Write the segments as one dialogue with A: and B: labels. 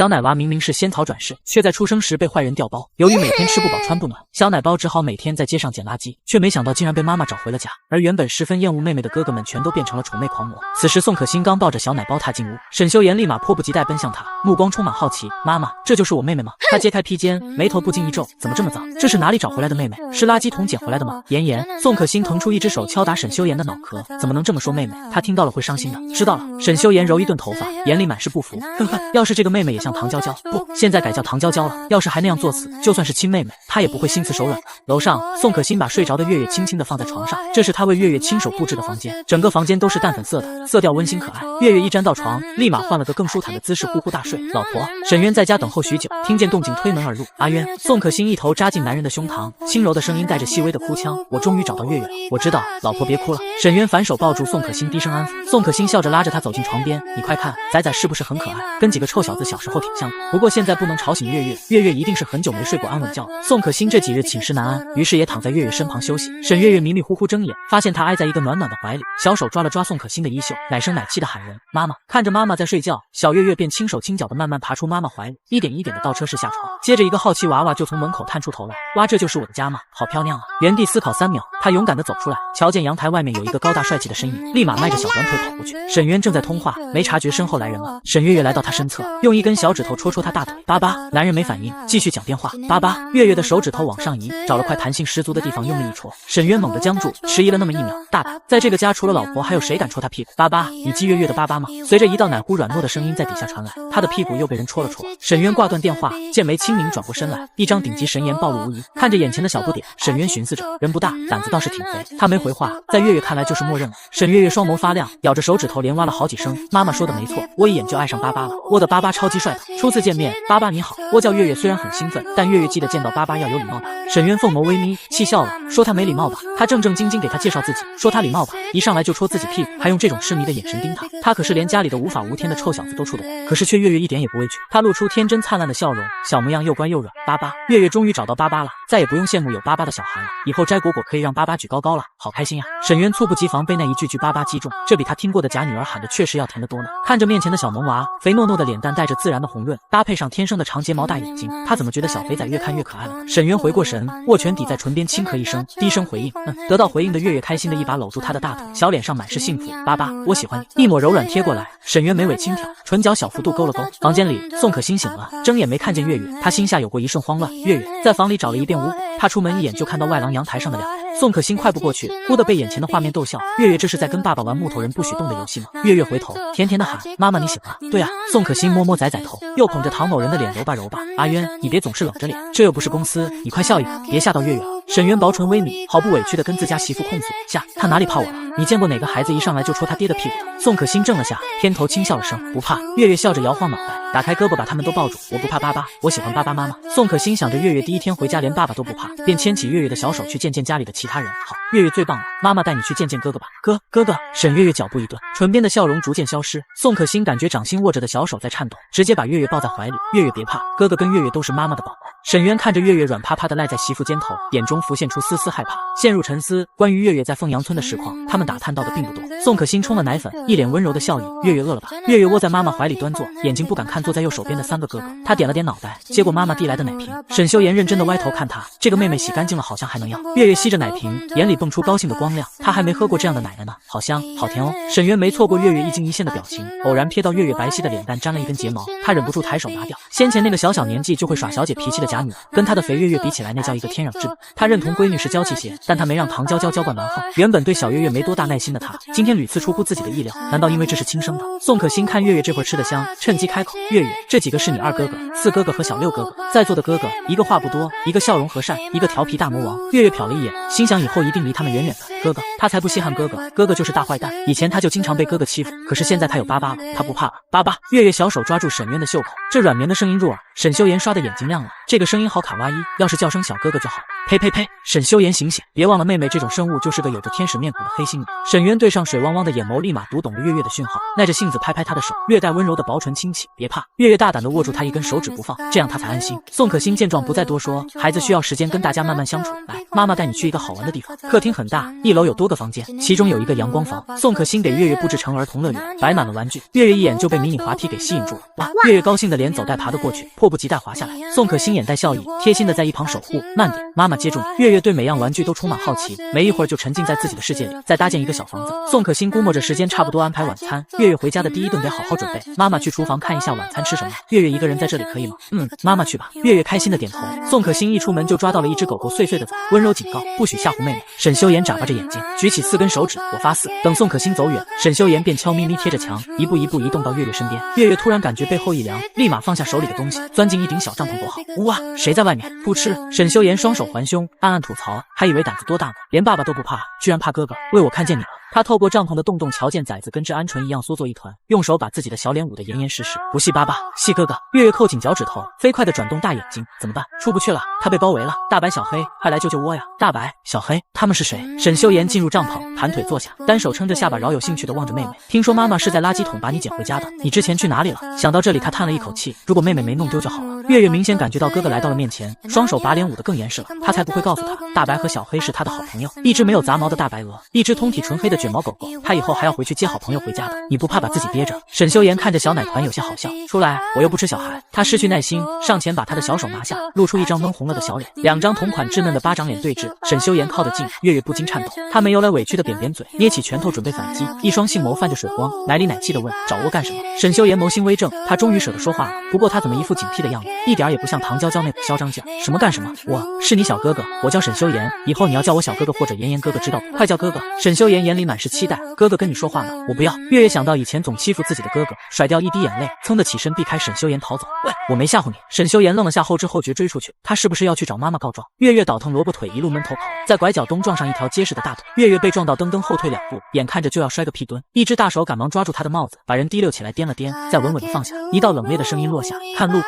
A: 小奶娃明明是仙草转世，却在出生时被坏人调包。由于每天吃不饱穿不暖，小奶包只好每天在街上捡垃圾，却没想到竟然被妈妈找回了家。而原本十分厌恶妹妹的哥哥们全都变成了宠妹狂魔。此时宋可欣刚抱着小奶包踏进屋，沈修言立马迫不及待奔向她，目光充满好奇。妈妈，这就是我妹妹吗？她揭开披肩，眉头不禁一皱，怎么这么脏？这是哪里找回来的妹妹？是垃圾桶捡回来的吗？言，宋可欣腾出一只手敲打沈修言的脑壳，怎么能这么说妹妹？她听到了会伤心的。知道了。沈修言揉一顿头发，眼里满是不服。哼哼，要是这个妹妹也像唐娇娇，不，现在改叫唐娇娇了。要是还那样作死，就算是亲妹妹，她也不会心慈手软的。楼上，宋可欣把睡着的月月轻轻地放在床上，这是她为月月亲手布置的房间，整个房间都是淡粉色的，色调温馨可爱。月月一沾到床，立马换了个更舒坦的姿势，呼呼大睡。老婆，沈渊在家等候许久，听见动静推门而入。阿渊，宋可欣一头扎进男人的胸膛，轻柔的声音带着细微的哭腔，我终于找到月月了。我知道，老婆别哭了。沈渊反手抱住宋可欣，低声安抚。宋可欣笑着拉着他走进床边，你快看，仔仔是不是很可爱？跟几个臭小子小时候挺像的。不过现在不能吵醒月月，月月一定是很久没睡过安稳觉了。宋可欣这几日寝食难安，于是也躺在月月身旁休息。沈月月迷迷糊糊睁眼，发现他挨在一个暖暖的怀里，小手抓了抓宋可欣的衣袖，奶声奶气的喊人妈妈。看着妈妈在睡觉，小月月便轻手轻脚的慢慢爬出妈妈怀里，一点一点的倒车式下床。接着一个好奇娃娃就从门口探出头来，哇，这就是我的家吗？好漂亮啊！原地思考3秒，他勇敢的走出来，瞧见阳台外面有一个高大帅气的身影，立马迈着小短腿跑过去。沈渊正在通话，没察觉身后来人了。沈月月来到他身侧，用一根小指头戳戳他大腿。爸爸，男人没反应，继续讲电话。爸爸，月月的手指头往上移，找了块弹性十足的地方用力一戳。沈渊猛地僵住，迟疑了那么1秒。大胆，在这个家除了老婆还有谁敢戳他屁股？爸爸，你记月月的爸爸吗？随着一道奶呼软糯的声音在底下传来，他的屁股又被人戳了戳。沈渊挂断电话，剑眉轻拧，转过身来，一张顶级神颜暴露无遗。看着眼前的小不点，沈渊寻思着，人不大，胆子倒是挺肥。他没回话，在月月看来就是默认了。沈月月双眸发亮，咬着手指头连挖了好几声。妈妈说的没错，我一眼就爱上巴巴了。我的巴巴超级帅的。初次见面，巴巴你好。我叫月月，虽然很兴奋，但月月记得见到巴巴要有礼貌的。沈渊凤眸微眯，气笑了，说他没礼貌吧？他正正经经给他介绍自己，说他礼貌吧？一上来就戳自己屁股，还用这种痴迷的眼神盯他。他可是连家里的无法无天的臭小子都怵得懂，可是却月月一点也不畏惧，他露出天真灿烂的笑容，小模样又乖又软。巴巴，月月终于找到巴巴了，再也不用羡慕有巴巴的小孩了，以后摘果果可以让巴巴举高高了，好开心呀！沈渊猝不及防被那一句句巴巴击中，这比他听过的假女儿喊的确实要甜得多呢。看着面前的小萌娃，肥糯糯的脸蛋带着自然的红润，搭配上天生的长睫毛大眼睛，他怎么觉得小肥仔越看越可爱了？沈渊回过神，握拳抵在唇边，轻咳一声，低声回应得到回应的月月开心的一把搂住他的大腿，小脸上满是幸福。巴巴，我喜欢你。一抹柔软贴过来，沈渊眉尾轻挑，唇角小幅度勾了勾。房间里，宋可欣醒了，睁眼没看见月月，他心下有过一瞬慌乱。月月在房里找了一遍无果，他出门一眼就看到外廊阳台上的两人。宋可欣快步过去，忽地被眼前的画面逗笑。月月这是在跟爸爸玩木头人不许动的游戏吗？月月回头，甜甜的喊：“妈妈，你醒了？”对啊。宋可欣摸摸仔仔头，又捧着唐某人的脸揉吧揉吧。阿渊，你别总是冷着脸，这又不是公司，你快笑一点，别吓到月月了。沈渊薄唇微抿，毫不委屈地跟自家媳妇控诉：“吓，他哪里怕我了？你见过哪个孩子一上来就戳他爹的屁股的？”宋可欣怔了下，偏头轻笑了声：“不怕。”月月笑着摇晃脑袋，打开胳膊把他们都抱住：“我不怕巴巴，我喜欢巴巴妈妈。”宋可欣想着月月第一天回家连爸爸都不怕，便牵起月月的小手去见见家里的其他人。好，月月最棒了，妈妈带你去见见哥哥吧。哥哥。沈月月脚步一顿，唇边的笑容逐渐消失。宋可欣感觉掌心握着的小手在颤抖，直接把月月抱在怀里。月月别怕，哥哥跟月月都是妈妈的宝宝。沈渊看着月月软趴趴的赖在媳妇肩头，眼中浮现出丝丝害怕，陷入沉思。关于月月在凤阳村的实况，他们打探到的并不多。宋可欣冲了奶粉，一脸温柔的笑意：“月月饿了吧？”月月窝在妈妈怀里端坐，眼睛不敢看坐在右手边的3个哥哥。他点了点脑袋，接过妈妈递来的奶瓶。沈修言认真的歪头看他，这个妹妹洗干净了，好像还能要。月月吸着奶瓶，眼里蹦出高兴的光亮。他还没喝过这样的奶呢，好香，好甜哦。沈渊没错过月月一惊一现的表情，偶然瞥到月月白皙的脸蛋沾了一根睫毛，他忍不住抬手拿掉。先前那个小年纪就会耍小姐脾气的假女儿，跟他的肥月月比起来，那叫一个天壤之别。他认同闺女是娇气些，但他没让唐娇娇娇惯蛮横。原本对小月月没多大耐心的他，今天屡次出乎自己的意料，难道因为这是亲生的？宋可欣看月月这会儿吃得香，趁机开口：“月月，这几个是你2哥哥、4哥哥和小6哥哥。”在座的哥哥，一个话不多，一个笑容和善，一个调皮大魔王。月月瞟了一眼，心想以后一定离他们远远的。哥哥，他才不稀罕哥哥，哥哥就是大坏蛋。以前他就经常被哥哥欺负，可是现在他有巴巴了，他不怕了。巴巴，月月小手抓住沈渊的袖口，这软绵的声音入耳。沈修言刷的眼睛亮了，这个声音好卡哇伊，要是叫声小哥哥就好了。呸呸呸！沈修言醒醒，别忘了妹妹这种生物就是个有着天使面孔的黑心女。沈渊对上水汪汪的眼眸，立马读懂了月月的讯号，耐着性子拍拍她的手，略带温柔的薄唇轻启，别怕。月月大胆地握住她一根手指不放，这样她才安心。宋可欣见状不再多说，孩子需要时间跟大家慢慢相处，来，妈妈带你去一个好玩的地方。客厅很大，一楼有多个房间，其中有一个阳光房。宋可欣给月月布置成儿童乐园，摆满了玩具。月月一眼就被迷你滑梯给吸引住了，哇！月月高兴的连走带爬的过去，迫不及待滑下来。宋可欣眼带笑意，贴心的在一旁守护，慢点，妈妈接住你。月月对每样玩具都充满好奇，没一会儿就沉浸在自己的世界里。再搭建一个小房子，宋可欣估摸着时间差不多安排晚餐。月月回家的第一顿得好好准备，妈妈去厨房看一下晚餐吃什么。月月一个人在这里可以吗？妈妈去吧。月月开心的点头。宋可欣一出门就抓到了一只狗狗碎碎的嘴，温柔警告不许吓唬妹妹。沈修言眨巴着眼睛，举起4根手指，我发誓。等宋可欣走远，沈修言便悄咪咪贴着墙，一步一步移动到月月身边。月月突然感觉背后一凉，立马放下手里的东西，钻进一顶小帐篷躲好。呜哇，谁在外面？噗嗤！沈修言双手环胸，暗暗吐槽，还以为胆子多大呢，连爸爸都不怕，居然怕哥哥。为我看见你了。他透过帐篷的洞洞瞧见崽子跟只鹌鹑一样缩作一团，用手把自己的小脸捂得严严实实。不细爸爸，细哥哥。月月扣紧脚趾头，飞快地转动大眼睛，怎么办？出不去了，他被包围了。大白、小黑，快来救救我呀！大白、小黑，他们是谁？沈修言进入帐篷，盘腿坐下，单手撑着下巴，饶有兴趣地望着妹妹。听说妈妈是在垃圾桶把你捡回家的，你之前去哪里了？想到这里，他叹了一口气，如果妹妹没弄丢就好了。月月明显感觉到哥哥来到了面前，双手把脸捂得更严实了。他才不会告诉他，大白和小黑是他的好朋友，一只没有杂毛的大白鹅，一只通体纯黑的卷毛狗狗。他以后还要回去接好朋友回家的，你不怕把自己憋着？沈修言看着小奶团有些好笑，出来，我又不吃小孩。他失去耐心，上前把他的小手拿下，露出一张闷红了的小脸，两张同款稚嫩的巴掌脸对峙。沈修言靠得近，月月不禁颤抖，他没有了委屈的扁扁嘴，捏起拳头准备反击，一双杏眸泛着水光，奶里奶气地问，找我干什么？沈修言眸心微正，他终于舍得说话了，不过他怎么一副警惕的样子，一点也不像唐娇娇那股嚣张劲儿。什么干什么？我是你小哥哥，我叫沈修言，以后你要叫我小哥哥或者言言哥哥，知道不？快叫哥哥！沈修言眼里满是期待，哥哥跟你说话呢，我不要。月月想到以前总欺负自己的哥哥，甩掉一滴眼泪，噌的起身避开沈修言逃走。喂，我没吓唬你。沈修言愣了下，后知后觉追出去，他是不是要去找妈妈告状？月月倒腾萝卜腿，一路闷头跑，在拐角东撞上一条结实的大腿，月月被撞到噔噔后退2步，眼看着就要摔个屁墩，一只大手赶忙抓住他的帽子，把人提溜起来，掂了掂，再稳稳地放下。一道冷冽的声音落下，看路，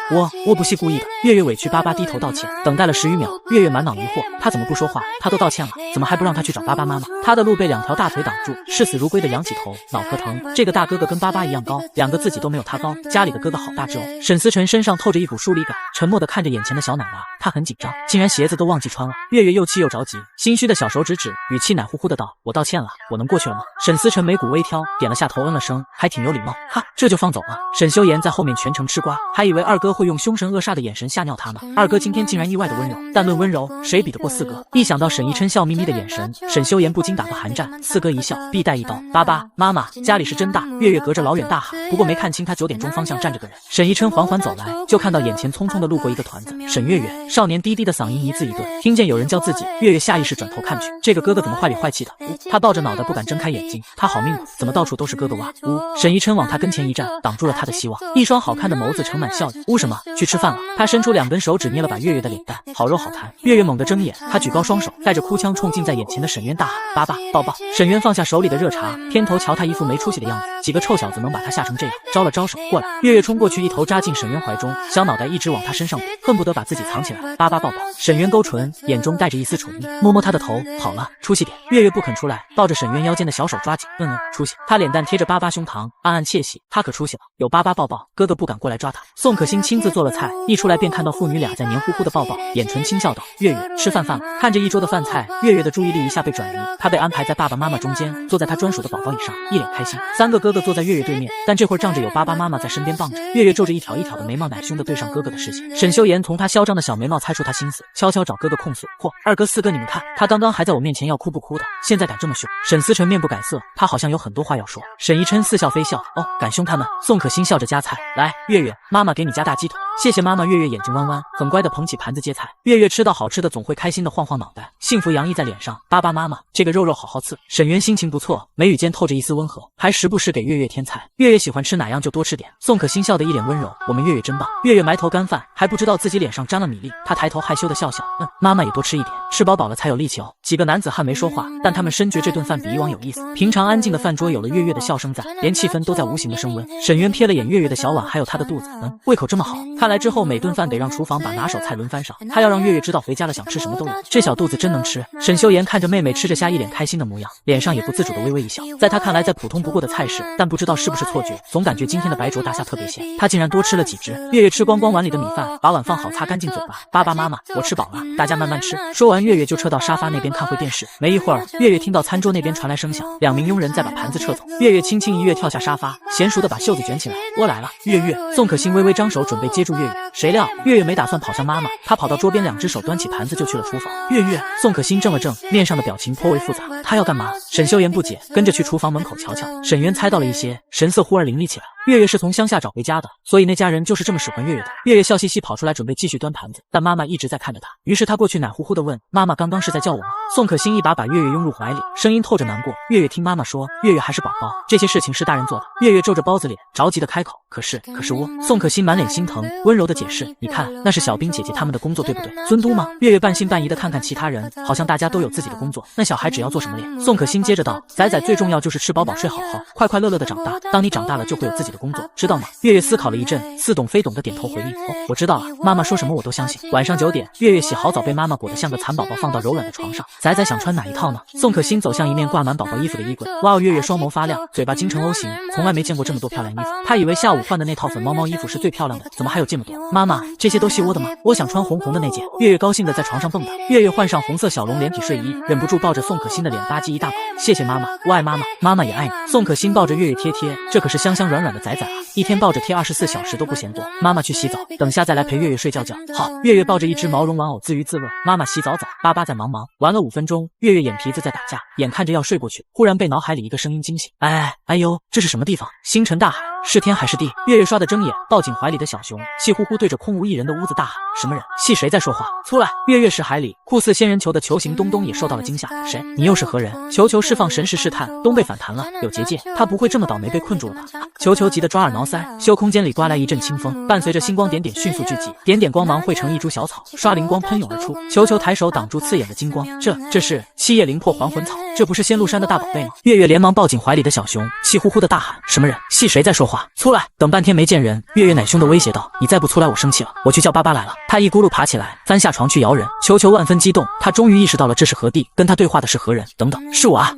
A: 我不系故意的。月月委屈巴巴低头道歉，等待了10余秒，月月满脑疑惑，他怎么不说话？他都道歉了，怎么还不让他去找爸爸妈妈？他的路被2条大腿挡住，视死如归的仰起头，脑壳疼。这个大哥哥跟巴巴一样高，2个自己都没有他高，家里的哥哥好大只哦。沈思辰身上透着一股疏离感，沉默地看着眼前的小奶娃，他很紧张，竟然鞋子都忘记穿了。月月又气又着急，心虚的小手指指，语气奶乎乎的道，我道歉了，我能过去了吗？沈思辰眉骨微挑，点了下头，嗯了声，还挺有礼貌。哈，这就放走了？沈修言在后面全程吃瓜，还以为二哥会用凶神恶煞的眼神吓尿他呢。二哥今天竟然意外的温柔，但论温柔，谁比得过四哥？一想到沈一琛笑眯眯的眼神，沈修言不禁打个寒战。四哥一笑，必带一刀。爸爸妈妈，家里是真大。月月隔着老远大喊，不过没看清他9点钟方向站着个人。沈一琛缓缓走来，就看到眼前匆匆的路过一个团子。沈月月，少年低低的嗓音一字一顿，听见有人叫自己，月月下意识转头看去，这个哥哥怎么坏里坏气的？他抱着脑袋不敢睁开眼睛，他好命苦，怎么到处都是哥哥哇？沈一琛往他跟前一站，挡住了他的希望，一双好看的眸子盛满笑意。什么？去吃饭了？他伸出2根手指捏了把月月的脸蛋，好肉好弹。月月猛地睁眼，他举高双手，带着哭腔冲近在眼前的沈渊大喊：爸爸，抱抱！沈渊放下手里的热茶，偏头瞧他一副没出息的样子，几个臭小子能把他吓成这样？招了招手，过来。月月冲过去，一头扎进沈渊怀中，小脑袋一直往他身上怼，恨不得把自己藏起来。爸爸抱抱。沈渊勾唇，眼中带着一丝宠溺，摸摸他的头，好了，出息点。月月不肯出来，抱着沈渊腰间的小手抓紧，出息。他脸蛋贴着巴巴胸膛，暗暗窃喜，他可出息了，有巴巴抱抱，哥哥不敢过来抓他。宋可欣亲自做了菜，一出来便看到父女俩在黏糊糊的抱抱，眼唇轻笑道：月月，吃饭饭了。看着一桌的饭菜，月月的注意力一下被转移，他被安排在爸爸妈妈中间，坐在他专属的宝宝椅上，一脸开心。3个哥哥坐在月月对面，但这会儿仗着有爸爸妈妈在身边傍着，月月皱着一条一条的眉毛，奶凶的对上哥哥的视线。沈修言从他嚣张的小眉毛猜出他心思，悄悄找哥哥控诉：嚯，二哥4哥，你们看，他刚刚还在我面前要哭不哭的，现在敢这么凶。沈思辰面不改色，他好像有很多话要说。沈一琛似笑非笑：哦，敢凶他们？宋可欣笑着夹菜，来，月月，妈妈给你夹大鸡腿。谢谢妈妈。月月眼睛弯弯，很乖的捧起盘子接菜。月月吃到好吃的总会开心的晃晃脑袋，幸福洋溢在脸上。爸爸妈妈，这个肉肉好好刺。沈渊心心情不错，眉宇间透着一丝温和，还时不时给月月添菜。月月喜欢吃哪样就多吃点。宋可欣笑得一脸温柔，我们月月真棒。月月埋头干饭，还不知道自己脸上沾了米粒，她抬头害羞的笑笑，妈妈也多吃一点，吃饱饱了才有力气哦。几个男子汉没说话，但他们深觉这顿饭比以往有意思。平常安静的饭桌有了月月的笑声在，连气氛都在无形的升温。沈渊瞥了眼月月的小碗，还有她的肚子，胃口这么好，看来之后每顿饭得让厨房把拿手菜轮番上，他要让月月知道回家了想吃什么都有。这小肚子真能吃。沈修言看着妹妹吃着虾，一脸开心的模样，脸上也不自主的微微一笑。在他看来再普通不过的菜式，但不知道是不是错觉，总感觉今天的白灼大虾特别鲜，他竟然多吃了几只。月月吃光光碗里的米饭，把碗放好擦干净嘴巴，爸爸妈妈我吃饱了，大家慢慢吃。说完月月就撤到沙发那边看会电视。没一会儿，月月听到餐桌那边传来声响，2名佣人在把盘子撤走。月月轻轻一跃跳下沙发，娴熟的把袖子卷起来，我来了。月月，宋可欣微微张手准备接住月月，谁料月月没打算跑向妈妈，她跑到桌边，2只手端起盘子就去了厨房。月月，宋可欣怔了怔，面上的表情颇为复杂，她要干嘛？沈修言不解，跟着去厨房门口瞧瞧。沈渊猜到了一些，神色忽而凌厉起来。月月是从乡下找回家的，所以那家人就是这么使唤月月的。月月笑嘻嘻跑出来准备继续端盘子，但妈妈一直在看着她，于是她过去奶乎乎地问，妈妈刚刚是在叫我吗？宋可欣一把月月拥入怀里，声音透着难过，月月听妈妈说，月月还是宝宝，这些事情是大人做的。月月皱着包子脸，着急地开口，可是我……宋可欣满脸心疼，温柔地解释，你看那是小兵姐姐他们的工作对不对？尊嘟吗？月月半信半疑地看看其他人，好像大家都有自己的工作，那小孩只要做什么脸？宋可欣接着道，仔仔最重要就是吃饱饱睡好好，快快乐乐地长大，当你长大了就会有自己的工作，知道吗？月月思考了一阵，似懂非懂地点头回应，我知道了，妈妈说什么我都相信。晚上9点，月月洗好澡，被妈妈裹得像个蚕宝宝放到柔软的床上。仔仔想穿哪一套呢？宋可欣走向一面挂满宝宝衣服的衣柜，哇哦！月月双眸发亮，嘴巴金城 O 型，从来没见过这么多漂亮衣服。她以为下午换的那套粉猫猫衣服是最漂亮的，怎么还有这么多？妈妈，这些都系窝的吗？我想穿红红的那件。月月高兴地在床上蹦跶。月月换上红色小龙连体睡衣，忍不住抱着宋可欣的脸吧唧一大口。谢谢妈妈，我爱妈妈，妈妈也爱你。宋可欣抱着月月贴贴，这可是香香软软的仔仔啊，一天抱着贴24小时都不嫌多。妈妈去洗澡，等下再来陪月月睡觉觉。好，月月抱着一只毛绒玩偶自娱自乐。妈妈洗澡澡，爸爸在忙。玩了5分钟，月月眼皮子在打架，眼看着要睡过去，忽然被脑海里一个声音惊醒。哎呦，这是什么地方？星辰大海，是天还是地？月月刷的睁眼，抱紧怀里的小熊，气呼呼对着空无一人的屋子大喊，什么人？系谁在说话？出来！月月识海里酷似仙人球的球形东东也受到了惊吓。谁？你又是何人？球球释放神识试探，东被反弹了，有结界，他不会这么倒霉被困住了吧？球球急得抓耳挠腮，修空间里刮来一阵清风，伴随着星光点点迅速聚集，点点光芒汇成一株小草，刷灵光喷涌而出。球球抬手挡住刺眼的金光，这是七叶灵魄还魂草，这不是仙露山的大宝贝吗？月月连忙抱紧怀里的小熊，气呼呼的大喊，什么人？系谁在说话？出来！等半天没见人，月月奶凶的威胁道，你再不出来我生气了，我去叫爸爸来了。他一咕噜爬起来，翻下床去摇人。球球万分激动，他终于意识到了这是何地，跟他对话的是何人。等等，是我啊，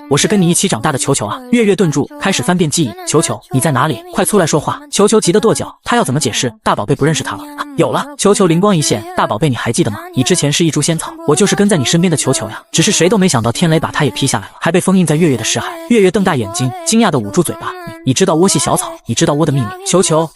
A: 我是跟你一起长大的球球啊！月月顿住，开始翻遍记忆，球球，你在哪里？快出来说话！球球急得跺脚，他要怎么解释？大宝贝不认识他了。有了！球球灵光一现，大宝贝你还记得吗？你之前是一株仙草，我就是跟在你身边的球球呀。只是谁都没想到天雷把他也劈下来了，还被封印在月月的识海。月月瞪大眼睛，惊讶地捂住嘴巴。你知道窝系小草，你知道窝的秘密？球球，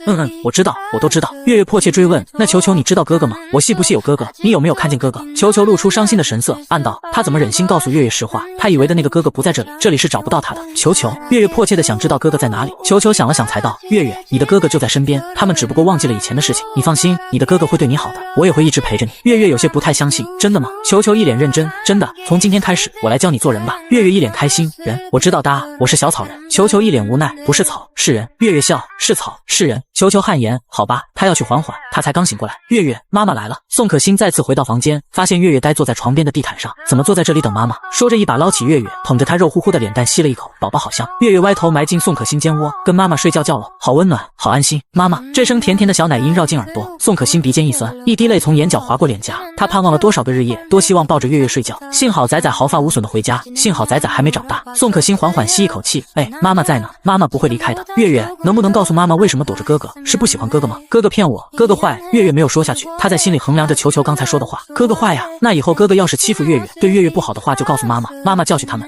A: 我知道，我都知道。月月迫切追问，那球球你知道哥哥吗？我系不系有哥哥？你有没有看见哥哥？球球露出伤心的神色，暗道他怎么忍心告诉月月实话？他以为的那个哥哥不在这里，这里是找不到他的。球球，月月迫切地想知道哥哥在哪里。球球想了想才道，月月，你的哥哥就在身边，他们只不过忘记了以前的事情。你放心，你的哥哥会对你好的，我也会一直陪着你。月月有些不太相信，真的吗？球球一脸认真，真的，从今天开始，我来教你做人吧。月月一脸开心，人，我知道的，我是小草人。球球一脸无奈，不是草，是人。月月笑，是草，是人。球球汗颜，好吧，他要去缓缓。他才刚醒过来，月月，妈妈来了。宋可欣再次回到房间，发现月月呆坐在床边的地毯上，怎么坐在这里等妈妈？说着一把捞起月月，捧着她肉乎乎的脸蛋吸了一口，宝宝好香。月月歪头埋进宋可欣肩窝，跟妈妈睡觉觉了，好温暖，好安心。妈妈，这声甜甜的小奶音绕进耳朵，宋可欣鼻尖一酸，一滴泪从眼角滑过脸颊。她盼望了多少个日夜，多希望抱着月月睡觉。幸好仔仔毫发无损的回家，幸好仔仔还没长大。宋可欣缓缓吸一口气，妈妈在呢，妈妈不会离开的。月月，能不能告诉妈妈为什么躲着哥哥？是不喜欢哥哥吗？哥哥骗我，哥哥坏。月月没有说下去，她在心里衡量着球球刚才说的话，哥哥坏呀，那以后哥哥要是欺负月月，对月月不好的话就告诉妈妈，妈妈教训他们。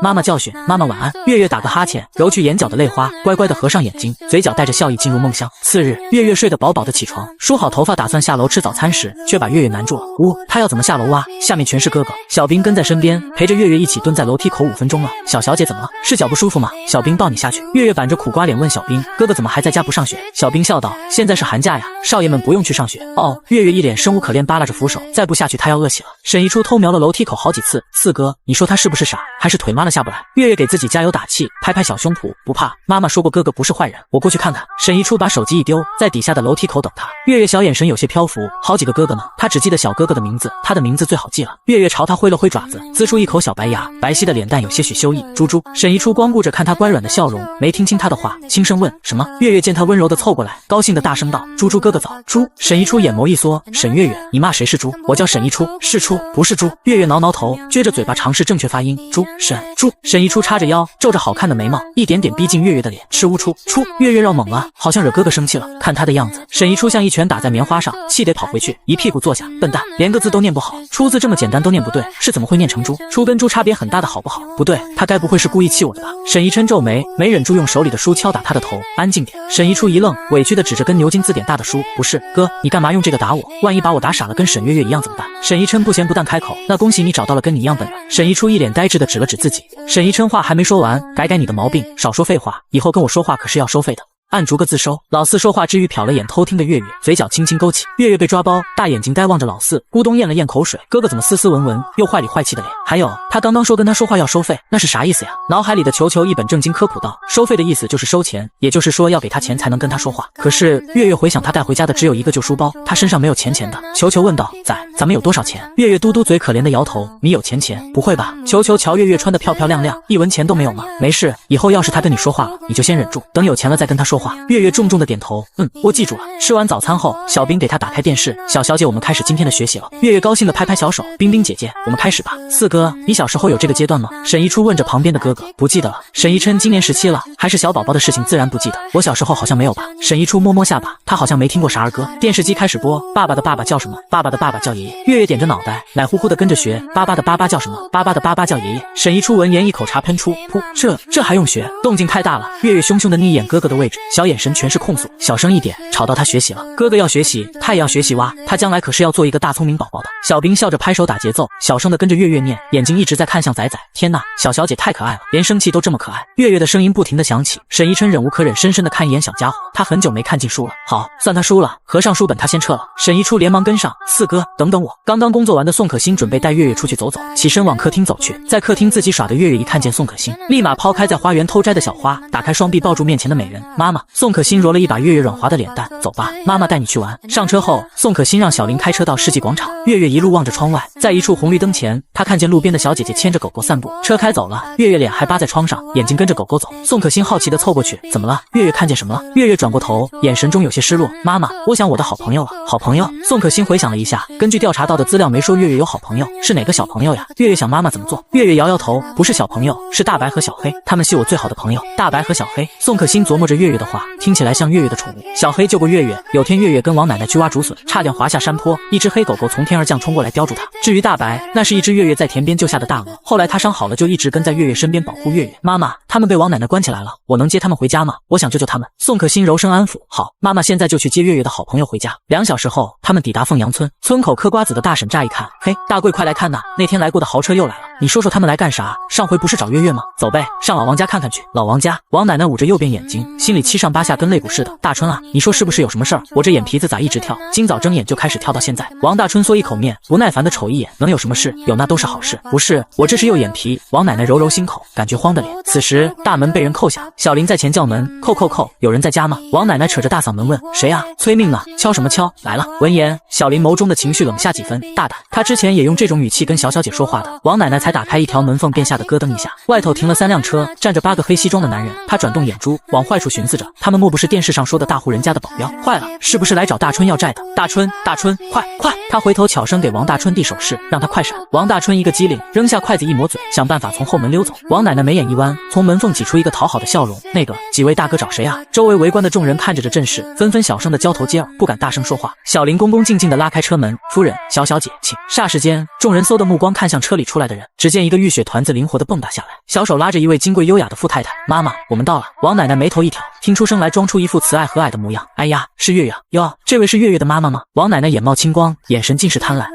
A: 妈妈教训，妈妈晚安。月月打个哈欠，揉去眼角的泪花，乖乖的合上眼睛，嘴角带着笑意进入梦乡。次日，月月睡得饱饱的起床，梳好好头发打算下楼吃早餐时，却把月月难住了。他要怎么下楼啊？下面全是哥哥。小兵跟在身边，陪着月月一起蹲在楼梯口5分钟了。小小姐怎么了？是脚不舒服吗？小兵抱你下去。月月板着苦瓜脸问小兵，哥哥怎么还在家不上学？小兵笑道，现在是寒假呀，少爷们不用去上学。哦，月月一脸生无可恋，扒拉着扶手，再不下去他要饿死了。沈一初偷瞄了楼梯口好几次，四哥，你说他是不是傻，还是腿麻了下不来？月月给自己加油打气，拍拍小胸脯，不怕，妈妈说过哥哥不是坏人，我过去看看。沈一初把手机一丢，在底下的楼梯口等他。月月小眼神有些漂浮，好几个哥哥呢，他只记得小哥哥的名字，他的名字最好记了。月月朝他挥了挥爪子，呲出一口小白牙，白皙的脸蛋有些许羞意。猪猪，沈一初光顾着看他乖软的笑容，没听清他的话，轻声问什么？月月见他温柔的凑过来，高兴的大声道，猪猪哥哥早。猪。沈一初眼眸一缩，沈月月，你骂谁是猪？我叫沈一初，是初，不是猪。月月挠挠头，撅着嘴巴尝试正确发音，猪，沈，猪。沈一初叉着腰，皱着好看的眉毛，一点点逼近月月的脸，吃乌出。出。月月绕猛了，好像惹哥哥生气了。看他的样子，沈一初像一拳打在棉花上，气得跑回去，一屁股坐下。笨蛋，连个字都念不好，出字这么简单都念不对，是怎么会念成猪？出跟猪差别很大的好不好？不对，他该不会是故意气我的吧？沈一琛皱眉，没忍住用手里的书敲打他的头，安静点。沈一初一愣，委屈的指着跟牛津字典大的书，不是，哥，你干嘛用这个打我？万一把我打傻了，跟沈月月一样怎么办？沈一琛不咸不淡开口，那恭喜你找到了跟你一样笨的。沈一初一脸呆滞的指了指自己。沈一琛话还没说完，改改你的毛病，少说废话，以后跟我说话可是要收费的。按逐个字收。老四说话之余瞟了眼偷听的月月，嘴角轻轻勾起。月月被抓包，大眼睛呆望着老四，咕咚咽了咽口水。哥哥怎么斯斯文文又坏里坏气的脸？还有，他刚刚说跟他说话要收费，那是啥意思呀？脑海里的球球一本正经科普道，收费的意思就是收钱，也就是说要给他钱才能跟他说话。可是月月回想他带回家的只有一个旧书包，他身上没有钱的。球球问道，咱们有多少钱？月月嘟嘟嘴可怜的摇头，你有钱？不会吧？球球瞧月月穿得漂漂亮亮，一文钱都没有吗？没事，以后要是他跟你说话了，你就先忍住，等有钱了再跟他说话。月月重重的点头，我记住了。吃完早餐后，小兵给他打开电视，小小姐，我们开始今天的学习了。月月高兴的拍拍小手，冰冰姐姐，我们开始吧。四哥，你小时候有这个阶段吗？沈一初问着旁边的哥哥。不记得了。沈一琛今年17了，还是小宝宝的事情自然不记得。我小时候好像没有吧。沈一初摸摸下巴，他好像没听过啥儿歌。电视机开始播，爸爸的爸爸叫什么？爸爸的爸爸叫爷爷。月月点着脑袋，奶乎乎的跟着学，爸爸的爸爸叫什么？爸爸的爸爸叫爷爷。沈一初闻言一口茶喷出，噗，这还用学？动静太大了。月月凶凶的睨一眼哥哥的位置，小眼神全是控诉，小声一点，吵到他学习了。哥哥要学习，他也要学习哇，他将来可是要做一个大聪明宝宝的。小兵笑着拍手打节奏，小声的跟着月月念，眼睛一直在看向仔仔。天哪，小小姐太可爱了，连生气都这么可爱。月月的声音不停的响起，沈一琛忍无可忍，深深的看一眼小家伙，他很久没看进书了。好，算他输了，合上书本他先撤了。沈一初连忙跟上，四哥，等等我。刚刚工作完的宋可欣准备带月月出去走走，起身往客厅走去。在客厅自己耍的月月一看见宋可欣，立马抛开在花园偷摘的小花，打开双臂抱住面前的美人。妈妈。宋可欣揉了一把月月软滑的脸蛋，走吧，妈妈带你去玩。上车后，宋可欣让小林开车到世纪广场。月月一路望着窗外，在一处红绿灯前，她看见路边的小姐姐牵着狗狗散步。车开走了，月月脸还扒在窗上，眼睛跟着狗狗走。宋可欣好奇地凑过去，怎么了？月月看见什么了？月月转过头，眼神中有些失落。妈妈，我想我的好朋友了。好朋友？宋可欣回想了一下，根据调查到的资料没说月月有好朋友，是哪个小朋友呀？月月想妈妈怎么做？月月摇摇头，不是小朋友，是大白和小黑，他们是我最好的朋友。大白和小黑。宋可欣琢磨着月月的话，听起来像月月的宠物。小黑救过月月，有天月月跟王奶奶去挖竹笋，差点滑下山坡，一只黑狗狗从天而降冲过来叼住它。至于大白，那是一只月月在田边救下的大鹅，后来它伤好了就一直跟在月月身边保护月月。妈妈，他们被王奶奶关起来了，我能接他们回家吗？我想救救他们。宋可欣柔声安抚，好，妈妈现在就去接月月的好朋友回家。2小时后，他们抵达凤阳村，村口嗑瓜子的大婶乍一看，嘿，大贵快来看呐，那天来过的豪车又来了。你说说他们来干啥？上回不是找月月吗？走呗，上老王家看看去。老王家。王奶奶捂着右边眼睛，心里7上8下跟肋骨似的。大春啊，你说是不是有什么事儿？我这眼皮子咋一直跳？今早睁眼就开始跳到现在。王大春嗦一口面，不耐烦地瞅一眼，能有什么事？有那都是好事。不是，我这是右眼皮。王奶奶揉揉心口，感觉慌的脸。此时大门被人扣下，小林在前叫门，扣，有人在家吗？王奶奶扯着大嗓门问，谁啊？催命呢？敲什么敲？来了。闻言，小林眸中的情绪冷下几分，大胆。他之前也用这种语气跟小小姐说话的。王奶奶才打开一条门缝，便吓得咯噔一下。外头停了3辆车，站着8个黑西装的男人。他转动眼珠，往坏处寻思着，他们莫不是电视上说的大户人家的保镖？坏了，是不是来找大春要债的？大春，快！他回头悄声给王大春递手势，让他快闪。王大春一个机灵，扔下筷子一抹嘴，想办法从后门溜走。王奶奶眉眼一弯，从门缝挤出一个讨好的笑容：“那个，几位大哥找谁啊？”周围围观的众人看着这阵势，纷纷小声的交头接耳，不敢大声说话。小林恭恭敬敬地拉开车门：“夫人，小姐，请。”霎时间，众人嗖的目光看向车里出来的人，只见一个浴血团子灵活地蹦跶下来，小手拉着一位金贵优雅的富太太：“妈妈，我们到了。”王奶奶眉头一挑，听出声来，装出一副慈爱和蔼的模样：“哎呀，是月月啊！哟，这位是月月的妈妈吗？”王奶奶眼冒青光，眼神尽是贪婪。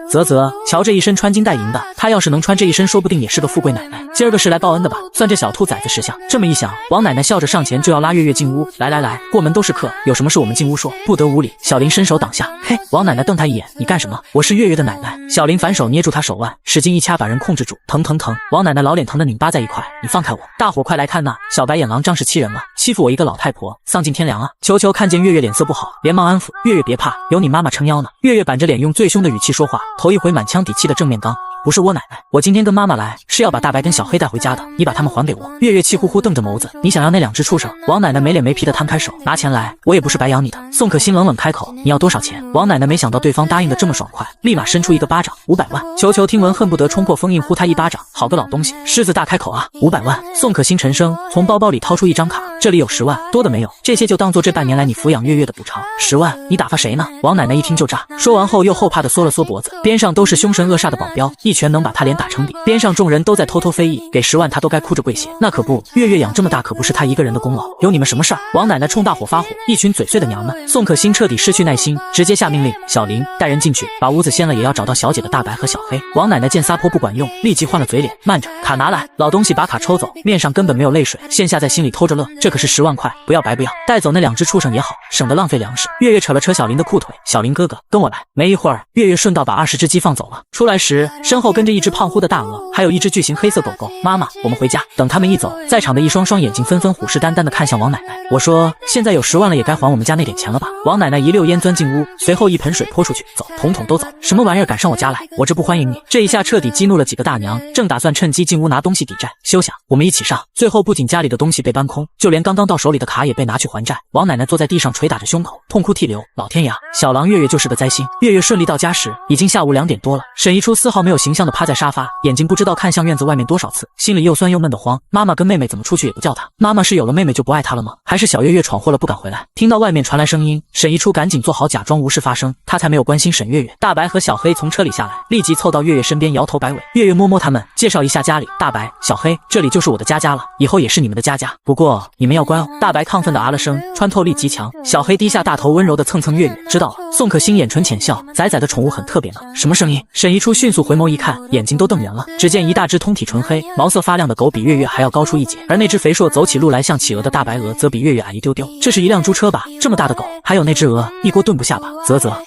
A: 瞧这一身穿金戴银的，她要是能穿这一身，说不定也是个富贵奶奶。今儿个是来报恩的吧？算这小兔崽子识相。这么一想，王奶奶笑着上前就要拉月月进屋。来，过门都是客，有什么事我们进屋说，不得无礼。小林伸手挡下。嘿，王奶奶瞪他一眼：“你干什么？我是月月的奶奶。”小林反手捏住她手腕，使劲一掐，把人控制住。疼！王奶奶老脸疼得拧巴在一块。“你放开我！大伙快来看呐！小白眼狼仗势欺人了，欺负我一个老太婆，丧尽天良啊！”球看见月月脸色不好，连忙安抚：“月月别怕，有你妈妈撑腰呢。”月月板着脸用最凶的语气说话，头一回满腔底气的正面刚：“不是我奶奶，我今天跟妈妈来是要把大白跟小黑带回家的，你把他们还给我。”月月气呼呼瞪着眸子：“你想要那两只畜生？”王奶奶没脸没皮的摊开手：“拿钱来，我也不是白养你的。”宋可欣冷冷开口：“你要多少钱？”王奶奶没想到对方答应的这么爽快，立马伸出一个巴掌：“500万！”球听闻恨不得冲破封印呼他一巴掌：“好个老东西，狮子大开口啊！500万！”宋可欣沉声从包包里掏出一张卡：“这里有10万，多的没有，这些就当做这半年来你抚养月月的补偿。10万，你打发谁呢？”王奶奶一听就炸，说完后又后怕的缩了缩脖子，边上都是凶神恶煞的保镖，一拳能把他脸打成底。边上众人都在偷偷非议，给10万他都该哭着跪谢。那可不，月月养这么大可不是他一个人的功劳，有你们什么事儿？王奶奶冲大伙发火，一群嘴碎的娘们。宋可欣彻底失去耐心，直接下命令：“小林，带人进去，把屋子掀了，也要找到小姐的大白和小黑。”王奶奶见撒泼不管用，立即换了嘴脸：“慢着，卡拿来！”老东西把卡抽走，面上根本没有泪水，线下在心里偷着乐，这可是10万块，不要白不要，带走那两只畜生也好，省得浪费粮食。月月扯了扯小林的裤腿：“小林哥哥，跟我来。”没一会儿，月月顺道把20只鸡放走了。出来时，身后跟着一只胖乎的大鹅，还有一只巨型黑色狗狗。“妈妈，我们回家。”等他们一走，在场的一双双眼睛纷纷虎视眈眈地看向王奶奶。“我说，现在有10万了，也该还我们家那点钱了吧？”王奶奶一溜烟钻进屋，随后一盆水泼出去：“走，统统都走！什么玩意儿敢上我家来？我这不欢迎你！”这一下彻底激怒了几个大娘，正打算趁机进屋拿东西抵债。休想，我们一起上！最后不仅家里的东西被搬空，就连刚刚到手里的卡也被拿去还债。王奶奶坐在地上捶打着胸口，痛哭涕流：“老天爷，小狼月月就是个灾星！”月月顺利到家时，已经下午2点多了。沈一初丝毫没有形象地趴在沙发，眼睛不知道看向院子外面多少次，心里又酸又闷得慌。妈妈跟妹妹怎么出去也不叫她？妈妈是有了妹妹就不爱她了吗？还是小月月闯祸了不敢回来？听到外面传来声音，沈一初赶紧做好假装无事发生，他才没有关心沈月月。大白和小黑从车里下来，立即凑到月月身边，摇头摆尾。月月摸他们，介绍一下家里：“大白、小黑，这里就是我的家了，以后也是你们的家。不过你们要乖哦。”大白亢奋地啊了声，穿透力极强。小黑低下大头，温柔地蹭蹭月月：“知道了。”宋可欣眼唇浅笑：“仔仔的宠物很特别呢。”什么声音？沈一初迅速回眸一看，眼睛都瞪圆了。只见一大只通体纯黑、毛色发亮的狗比月月还要高出一截，而那只肥硕走起路来像企鹅的大白鹅则比月月矮一丢丢。这是一辆猪车吧？这么大的狗，还有那只鹅，一锅炖不下吧？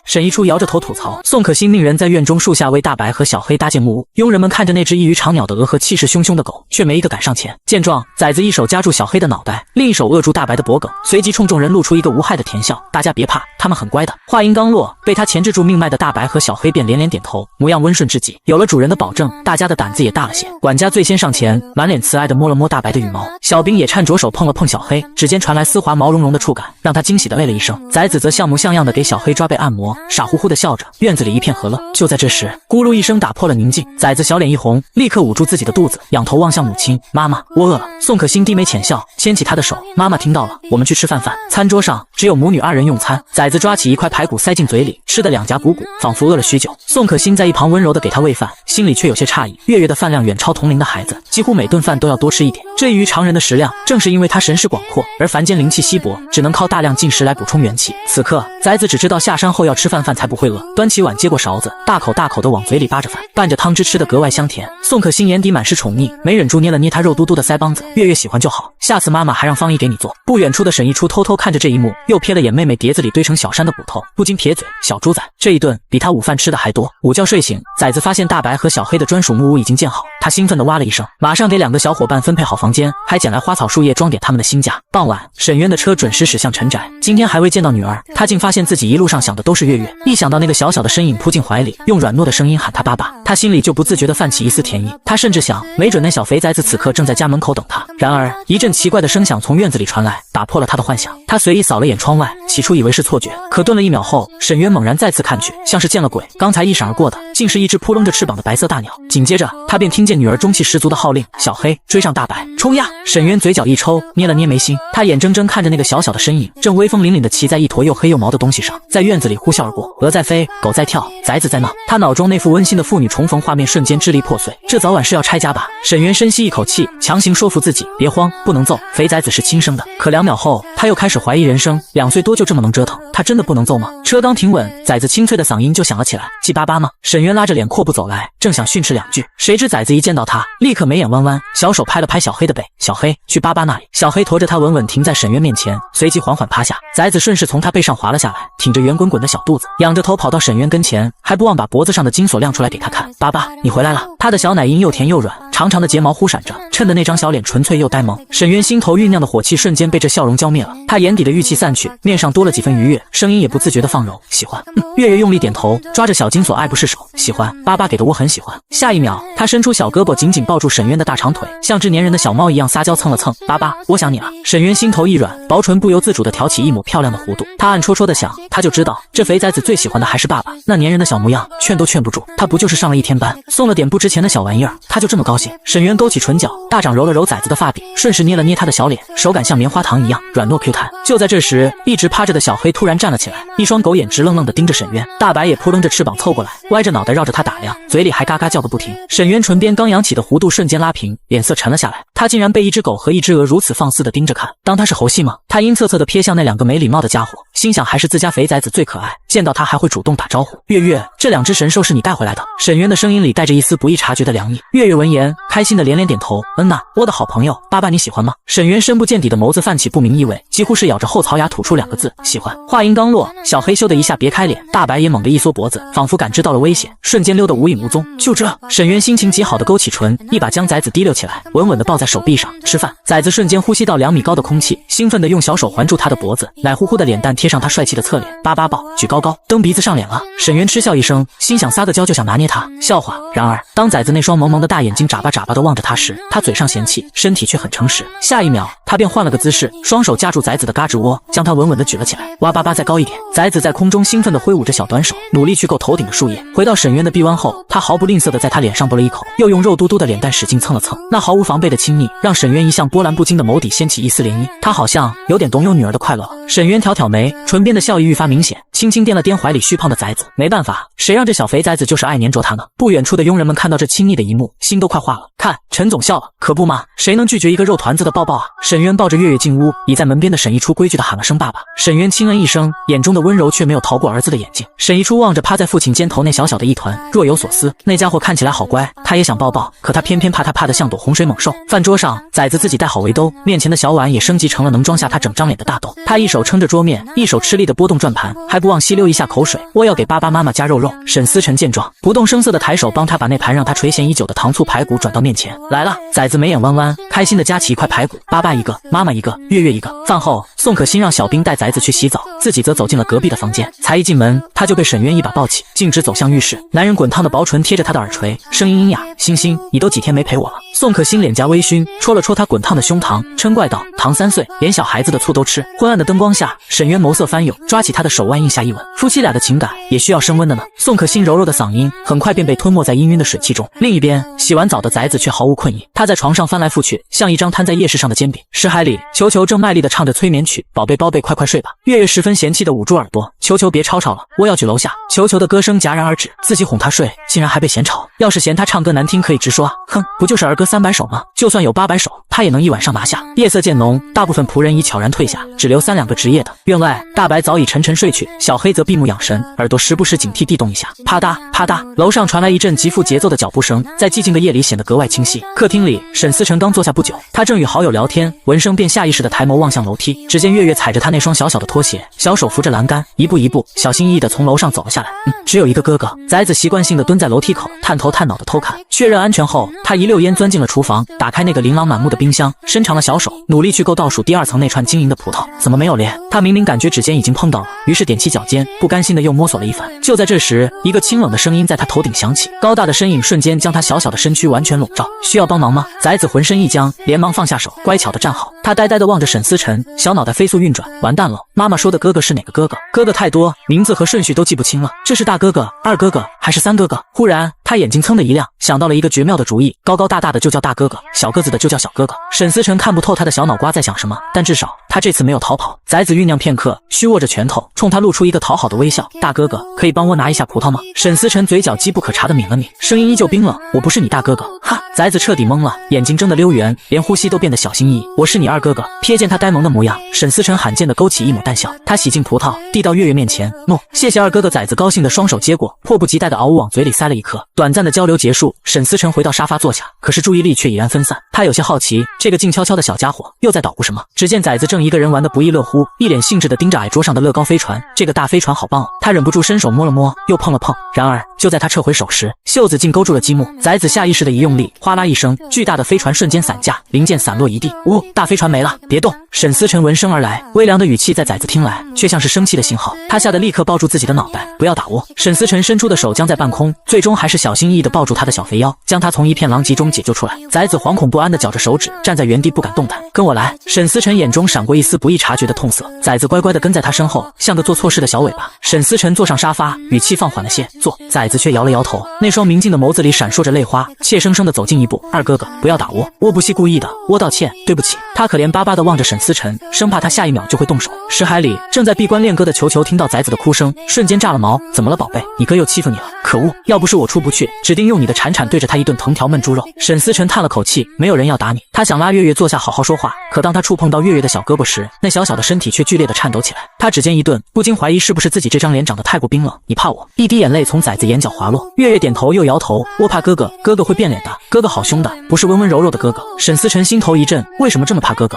A: 沈一初摇着头吐槽。宋可欣命人在院中树下为大白和小黑搭建木屋，佣人们看着那只异于常鸟的鹅和气势汹汹的狗，却没一个敢上前。见状，崽子一手夹住小黑的脑袋，另一手扼住大白的脖颈，随即冲众人露出一个无害的甜笑：“大家别怕，他们很乖的。”话音刚落，被他钳制住命脉的大白和小黑便连连点头，模样温顺至极。有了主人的保证，大家的胆子也大了些。管家最先上前，满脸慈爱地摸了摸大白的羽毛，小兵也颤着手碰了碰小黑，指尖传来丝滑毛茸茸的触感，让他惊喜地喂了一声。崽子则像模像样地给小黑抓背按摩，傻乎乎地笑着。院子里一片和乐。就在这时，咕噜一声打破了宁静，崽子小脸一红，立刻捂住自己的肚子，仰头望向母亲：“妈妈，我饿了。”宋可欣低眉浅笑，牵起他的手：“妈妈听到了，我们去吃饭。”餐桌上只有母女2人用餐，崽子抓起一块排骨塞进嘴里，吃得两颊鼓鼓，仿佛饿了许久。宋可欣在一旁温柔地给他喂饭，心里却有些诧异，月月的饭量远超同龄的孩子，几乎每顿饭都要多吃一点。这异于常人的食量，正是因为他神识广阔，而凡间灵气稀薄，只能靠大量进食来补充元气。此刻，崽子只知道下山后要吃饭才不会饿，端起碗接过勺子，大口大口地往嘴里扒着饭，拌着汤汁吃得格外香甜。宋可欣眼底满是宠溺，没忍住捏了捏他肉嘟嘟的腮帮子：“月月喜欢就好，下次妈妈还让方姨给你做。”不远处的沈一初偷偷看着这一幕，又瞥了眼妹妹碟子里堆成小山的骨头，不禁撇嘴：“小猪崽，这一顿比他午饭吃的还多。”午觉睡醒，崽子发现大白和小黑的专属木屋已经建好，他兴奋地哇了一声，马上给2个小伙伴分配好房间，还捡来花草树叶装点他们的新家。傍晚，沈渊的车准时驶向陈宅。今天还未见到女儿，他竟发现自己一路上想的都是月月。一想到那个小小的身影扑进怀里，用软糯的声音喊他爸爸，他心里就不自觉地泛起一丝甜意。他甚至想，没准那小肥崽子此刻正在家门口等他。然而，一阵奇怪的声响从院子里传来，打破了他的幻想。他随意扫了眼窗外，起初以为是错觉，可顿了1秒后，沈渊猛然再次看去，像是见了鬼。刚才一闪而过的，竟是一只扑棱着翅膀的白色大鸟。紧接着，他便听见女儿中气十足的号令：“小黑，追上大白，冲呀！”沈渊嘴角一抽，捏了捏眉心，他眼睁睁看着那个小小的身影，正威风凛凛地骑在一坨又黑又毛的东西上，在院子里呼啸而过。鹅在飞，狗在跳，崽子在闹。他脑中那副温馨的父女重逢画面瞬间支离破碎，这早晚是要拆家吧？沈渊深吸一口气，强行说服自己，别慌，不能揍，肥崽子是亲生的。可2秒后，他又开始怀疑人生，2岁多就这么能折腾，他真的不能揍吗？车刚停稳，崽子清脆的嗓音就响了起来：“鸡巴巴吗？”沈渊拉着脸阔步走来，正想训斥2句，谁知崽子一见到他，立刻眉眼弯弯，小手拍了拍小黑的背：“小黑，去巴巴那里。”小黑驮着他稳稳停在沈渊面前，随即缓缓趴下，崽子顺势从他背上滑了下来，挺着圆滚滚的小肚子，仰着头跑到沈渊跟前，还不忘把脖子上的金锁亮出来给他看：“爸爸，你回来了。”他的小奶音又甜又软，长长的睫毛忽闪着，衬得那张小脸纯粹又呆萌。沈渊心头酝酿的火气瞬间被这笑容浇灭了，他眼底的郁气散去，面上多了几分愉悦，声音也不自觉地放柔：“喜欢。”月月用力点头，抓着小金锁爱不释手：“喜欢，爸爸给的我很喜欢。”下一秒，他伸出小胳膊紧紧抱住沈渊的大长腿，像只粘人的小猫一样撒娇蹭了蹭：“爸爸，我想你了。”沈渊心头一软，薄唇不由自主地挑起一抹漂亮的弧度，他暗戳戳地想，他就知道这肥崽子最喜欢的还是爸爸，那粘人的小模样劝都劝不住，他不就是上了1天班，送了点不值钱的小玩意儿，他就这么高兴？沈渊勾起唇角，大掌揉了揉崽子的发柄，顺势捏了捏他的小脸，手感像棉花糖一样软糯 Q 弹。就在这时，一直趴着的小黑突然站了起来，一双狗眼直愣愣地盯着沈渊，大白也扑棱着翅膀凑过来，歪着脑袋绕着他打量，嘴里还嘎嘎叫个不停。沈渊唇边刚扬起的弧度瞬间拉平，脸色沉了下来，他竟然被一只狗和一只鹅如此放肆地盯着看，当他是猴戏吗？他阴恻恻地瞥向那2个没礼貌的家伙，心想还是自家肥崽子最可爱，见到他还会主动打招呼。月月，这2只神兽是你带回来的？沈渊的声音里带着一丝不易察觉的凉意。月月闻言，开心的连连点头：“嗯呐，我的好朋友，爸爸你喜欢吗？”沈渊深不见底的眸子泛起不明意味，几乎是咬着后槽牙吐出2个字：“喜欢。”话音刚落，小黑咻的一下别开脸，大白也猛地一缩脖子，仿佛感知到了危险，瞬间溜得无影无踪。就这，沈渊心情极好的勾起唇，一把将崽子提溜起来，稳稳地抱在手臂上。吃饭。崽子瞬间呼吸到2米高的空气，兴奋地用小手环住他的脖子，奶乎乎的脸蛋贴上他帅气的侧脸，巴巴抱，举高高，蹬鼻子上脸了。沈渊嗤笑一声，心想撒个娇就想拿捏他，笑话。然而，当崽子那双萌萌的大眼睛眨巴眨巴地望着他时，他嘴上嫌弃，身体却很诚实。下一秒，他便换了个姿势，双手夹住崽子的嘎吱窝，将他稳稳地举了起来。哇巴巴再高一点。崽子在空中兴奋地挥舞着小短手，努力去够头顶的树叶。回到沈渊的臂弯后，他毫不吝啬地在他脸上啵了一口，又用肉嘟嘟的脸蛋使劲蹭了蹭。那毫无防备的亲昵，让沈渊一向波澜不惊的眸底掀起一丝涟漪。他好像有点懂有女儿的快乐了。沈渊挑挑眉，唇边的笑意愈发明显，轻轻掂了掂怀里虚胖的崽子。没办法，谁让这小肥崽子就是爱粘着他呢？不远处的佣人们看到这亲昵的一幕，心都快化了。看，陈总笑了，可不嘛，谁能拒绝一个肉团子的抱抱啊？沈渊抱着月月进屋，倚在门边的沈一初规矩的喊了声爸爸。沈渊轻嗯一声，眼中的温柔却没有逃过儿子的眼睛。沈一初望着趴在父亲肩头那小小的一团，若有所思。那家伙看起来好乖，他也想抱抱，可他偏偏怕他怕得像朵洪水猛兽。饭桌上，崽子自己带好围兜，面前的小碗也升级成了能装下他整张脸的大兜。他一手撑着桌面，一手吃力地拨动转盘，还不忘吸溜一下口水，我要给爸爸妈妈加肉肉。沈思辰见状，不动声色地抬手帮他把那盘让他垂涎已久的糖醋排骨转到面前。来了，崽子眉眼弯弯，开心地夹起一块排骨，爸爸一个，妈妈一个，月月一个。饭后，宋可欣让小兵带崽子去洗澡，自己则走进了隔壁的房间。才一进门，他就被沈渊一把抱起，径直走向浴室。男人滚烫的薄唇贴着他的耳垂，声音阴哑：“星星，你都几天没陪我了？”宋可欣脸颊微醺，戳了戳他滚烫的胸膛，嗔怪道：“糖3岁，连小孩子的醋都吃。”昏暗的灯光下，沈渊眸色翻涌，抓起他的手腕印下一吻。夫妻俩的情感也需要升温的呢。宋可欣柔柔的嗓音很快便被吞没在氤氲的水汽中。另一边，洗完澡的崽子却毫无困意，他在床上翻来覆去，像一张摊在夜市上的煎饼。识海里，球球正卖力地唱着催眠曲：“宝贝宝贝，快快睡吧。”月月十分嫌弃地捂住耳朵：“球球别吵吵了，我要去楼下。”球球的歌声戛然而止，自己哄他睡，竟然还被嫌吵。要是嫌他唱歌难听，可以直说啊，哼，不就是儿歌300首吗？就算有800首，他也能一晚上拿下。夜色渐浓，大部分仆人已悄然退下，只留3、2个值夜的。院外，大白早已沉沉睡去，小黑则闭目养神，耳朵时不时警惕地动一下。啪嗒啪嗒，楼上传来一阵极富节奏的脚步声，在寂静的夜里显得格外清晰。客厅里，沈思辰刚坐下不久，他正与好友聊天，闻声便下意识地抬眸望向楼梯，只见月月踩着他那双小小的拖鞋，小手扶着栏杆，一步一步小心翼翼地从楼上走了下来。只有一个哥哥。崽子习惯性地蹲在楼梯口，探头探脑地偷看，确认安全后，他一溜烟钻进了厨房，打开那个琳琅满目的冰箱，伸长了小手，努力去够倒数第2层那串晶莹的葡萄，怎么没有裂？他明明感觉指尖已经碰到了，于是踮起脚尖，不甘心地又摸索了一番。就在这时，一个清冷的声音在他头顶响起，高大的身影瞬间将他小小的身躯完全笼罩。需要帮忙吗？崽子浑身一僵，连忙放下手，乖巧地站好。他呆呆地望着沈思辰，小脑袋飞速运转，完蛋了，妈妈说的哥哥是哪个哥哥？哥哥太多，名字和顺序都记不清了，这是大哥哥、二哥哥还是三哥哥？忽然他眼睛噌的一亮，想到了一个绝妙的主意，高高大大的就叫大哥哥，小个子的就叫小哥哥。沈思辰看不透他的小脑瓜在想什么，但至少他这次没有逃跑。崽子酝酿片刻，虚握着拳头，冲他露出一个讨好的微笑。大哥哥，可以帮我拿一下葡萄吗？沈思辰嘴角机不可察的抿了抿，声音依旧冰冷，我不是你大哥哥。哈！崽子彻底懵了，眼睛睁得溜圆，连呼吸都变得小心翼翼。我是你二哥哥。瞥见他呆萌的模样，沈思辰罕见的勾起一抹淡笑。他洗净葡萄，递到月月面前，诺，谢谢二哥哥。崽子高兴的双手接过，迫不及待的嗷呜往嘴里塞了一颗。短暂的交流结束，沈思辰回到沙发坐下，可是注意力却已然分散。他有些好奇，这个静悄悄的小家伙又在捣鼓什么。只见崽子正一个人玩得不亦乐乎，一脸兴致地盯着矮桌上的乐高飞船。这个大飞船好棒哦！他忍不住伸手摸了摸，又碰了碰。然而就在他撤回手时，袖子竟勾住了积木。崽子下意识的一用力，哗啦一声，巨大的飞船瞬间散架，零件散落一地。大飞船没了，别动！沈思辰闻声而来，微凉的语气在崽子听来，却像是生气的信号。他吓得立刻抱住自己的脑袋，不要打我！沈思辰伸出的手僵在半空，最终还是小心翼翼地抱住他的小肥腰，将他从一片狼藉中解救出来。崽子惶恐不安地绞着手指，站在原地不敢动弹。跟我来！沈思辰眼中闪过一丝不易察觉的痛色。崽子乖乖地跟在他身后，像个做错事的小尾巴。沈思辰坐上沙发，语气放缓了些，坐。崽子却摇了摇头，那双明净的眸子里闪烁着泪花，怯生生地走近一步，二哥哥，不要打我，我不是故意的，我道歉，对不起。他可怜巴巴地望着沈思辰，生怕他下一秒就会动手。识海里正在闭关练歌的球球听到崽子的哭声，瞬间炸了毛。怎么了宝贝？你哥又欺负你了？可恶，要不是我出不去，指定用你的铲铲对着他一顿藤条焖猪肉。沈思辰叹了口气，没有人要打你。他想拉月月坐下好好说话，可当他触碰到月月的小胳膊时，那小小的身体却剧烈地颤抖起来。他指尖一顿，不禁怀疑是不是自己这张脸长得太过冰冷。你怕我？一滴眼泪从崽子眼角滑落。月月点头又摇头，我怕哥哥，哥哥会变脸的，哥哥好凶的，不是温温柔柔的哥哥。沈思辰心头一震，为什么这么怕哥哥？